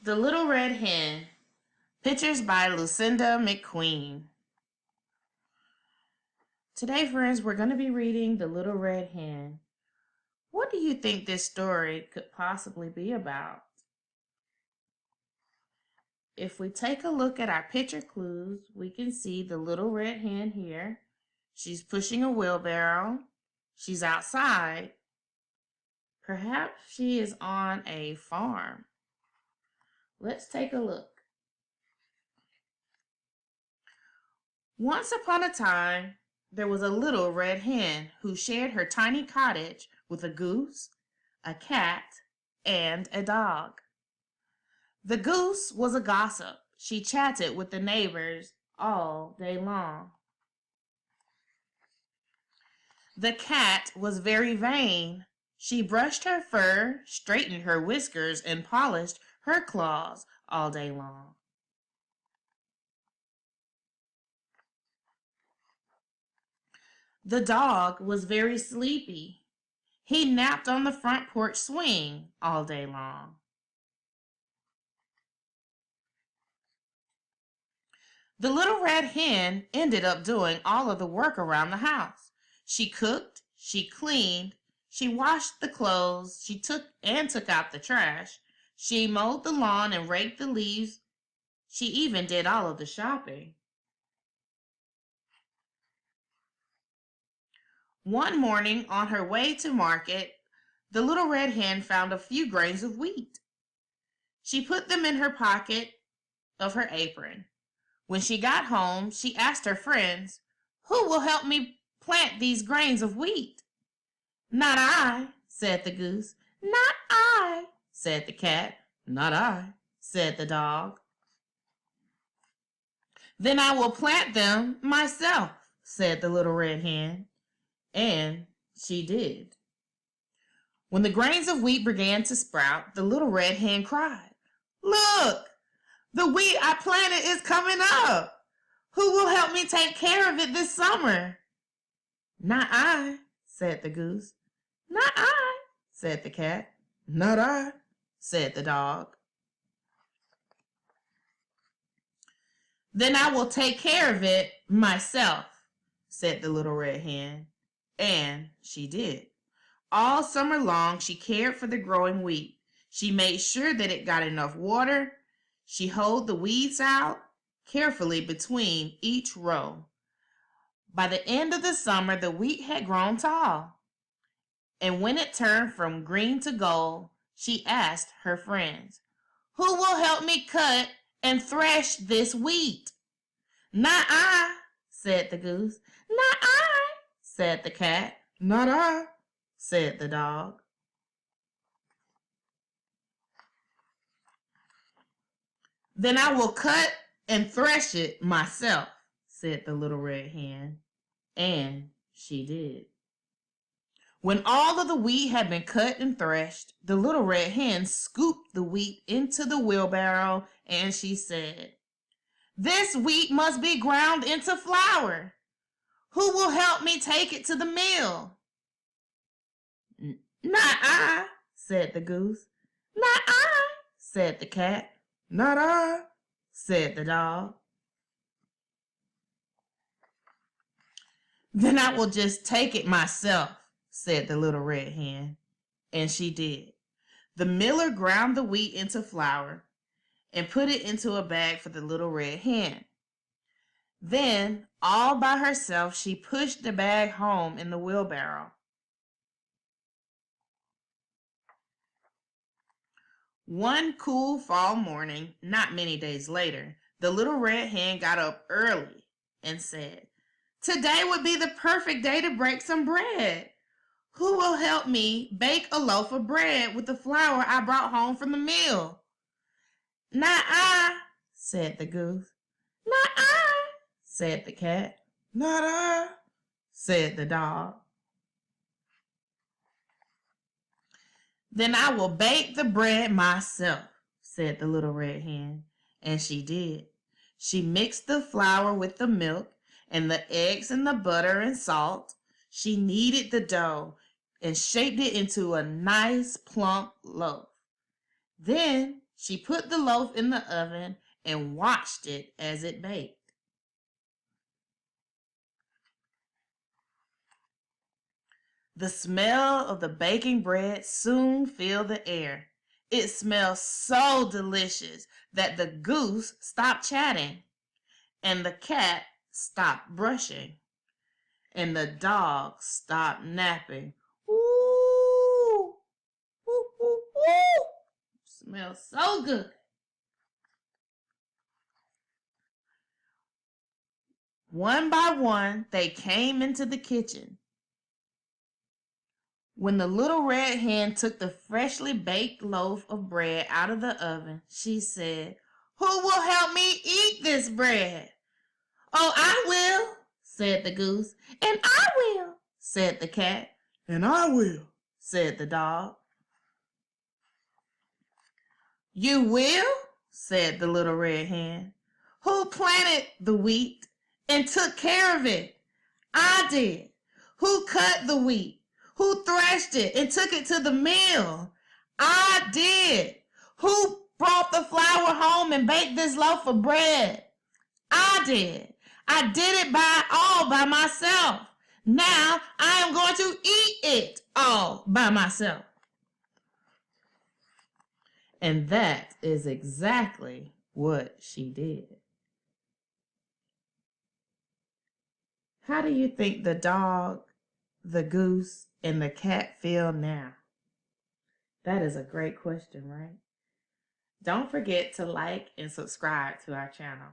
The Little Red Hen. Pictures by Lucinda McQueen. Today, friends, we're going to be reading The Little Red Hen. What do you think this story could possibly be about? If we take a look at our picture clues, we can see the little red hen here. She's pushing a wheelbarrow. She's outside. Perhaps she is on a farm. Let's take a look. Once upon a time, there was a little red hen who shared her tiny cottage with a goose, a cat, and a dog. The goose was a gossip. She chatted with the neighbors all day long. The cat was very vain. She brushed her fur, straightened her whiskers, and polished her claws all day long. The dog was very sleepy. He napped on the front porch swing all day long. The little red hen ended up doing all of the work around the house. She cooked, she cleaned, she washed the clothes, she took out the trash, she mowed the lawn and raked the leaves. She even did all of the shopping. One morning on her way to market, the little red hen found a few grains of wheat. She put them in her pocket of her apron. When she got home, she asked her friends, "Who will help me plant these grains of wheat?" "Not I," said the goose. "Not I," said the cat. "Not I," said the dog. "Then I will plant them myself," said the little red hen. And she did. When the grains of wheat began to sprout, the little red hen cried, "Look! The wheat I planted is coming up. Who will help me take care of it this summer?" "Not I," said the goose. "Not I," said the cat. "Not I," said the dog. "Then I will take care of it myself," said the little red hen. And she did. All summer long, she cared for the growing wheat. She made sure that it got enough water. She hoed the weeds out carefully between each row. By the end of the summer, the wheat had grown tall. And when it turned from green to gold, she asked her friends, "Who will help me cut and thresh this wheat?" "Not I," said the goose. "Not I," said the cat. "Not I," said the dog. "Then I will cut and thresh it myself," said the little red hen. And she did. When all of the wheat had been cut and threshed, the little red hen scooped the wheat into the wheelbarrow and she said, "This wheat must be ground into flour. Who will help me take it to the mill?" "Not I," said the goose. "Not I," said the cat. "Not I," said the dog. "Then I will just take it myself," said the little red hen. And she did. The miller ground the wheat into flour and put it into a bag for the little red hen. Then, all by herself, she pushed the bag home in the wheelbarrow. One cool fall morning, not many days later, the little red hen got up early and said, "Today would be the perfect day to break some bread. Who will help me bake a loaf of bread with the flour I brought home from the mill?" "Not I," said the goose. "Not I," said the cat. "Not I," said the dog. "Then I will bake the bread myself," said the little red hen. And she did. She mixed the flour with the milk and the eggs and the butter and salt. She kneaded the dough and shaped it into a nice plump loaf. Then She put the loaf in the oven and watched it as it baked. The smell of the baking bread soon filled the air. It smelled so delicious that the goose stopped chatting, and the cat stopped brushing, and the dog stopped napping. Ooh, ooh, ooh, ooh. Smells so good. One by one, they came into the kitchen. When the little red hen took the freshly baked loaf of bread out of the oven, she said, "Who will help me eat this bread?" "Oh, I will," said the goose. "And I will," said the cat. "And I will," said the dog. "You will?" said the little red hen. "Who planted the wheat and took care of it?" "I did." "Who cut the wheat? Who threshed it and took it to the mill?" "I did." "Who brought the flour home and baked this loaf of bread?" "I did. I did it all by myself. Now I am going to eat it all by myself." And that is exactly what she did. How do you think the dog, the goose, and the cat feel now? That is a great question, right? Don't forget to like and subscribe to our channel.